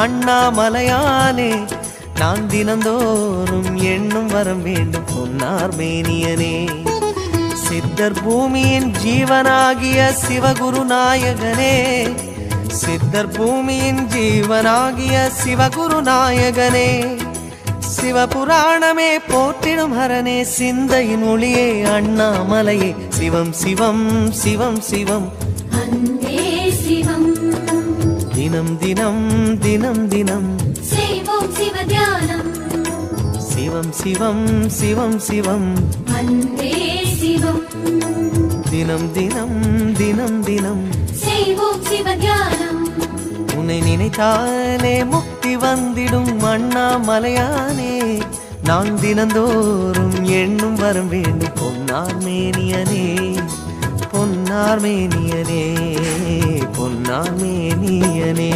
அண்ணாமலையானே நான் தினந்தோறும் எண்ணும் வரம் வேண்டும் பொன்னார் மேனியனே. சித்தர் பூமியின் ஜீவனாகிய சிவகுரு நாயகனே, சித்தர் பூமியின் ஜீவனாகிய சிவகுரு நாயகனே, சிவபுராணமே போற்றிடும் ஹரனே, சிந்தையின் ஒளியே அண்ணாமலையே, சிவம் சிவம் சிவம் சிவம் தினம் தினம் தினம் தினம் செய்வோம் சிவ தியானம், சிவம் சிவம் சிவம் சிவம் அன்பே சிவம், தினம் தினம் தினம் தினம் செய்வோம் சிவ தியானம். உன்னை நினைத்தாலே முக்தி வந்திடும் அண்ணாமலையானே, நான் தினந்தோறும் எண்ணும் வரம் வேண்டும் பொன்னார் மேனியனே, பொன்னார் மேனியனே, பொன்னார் மேனியனே.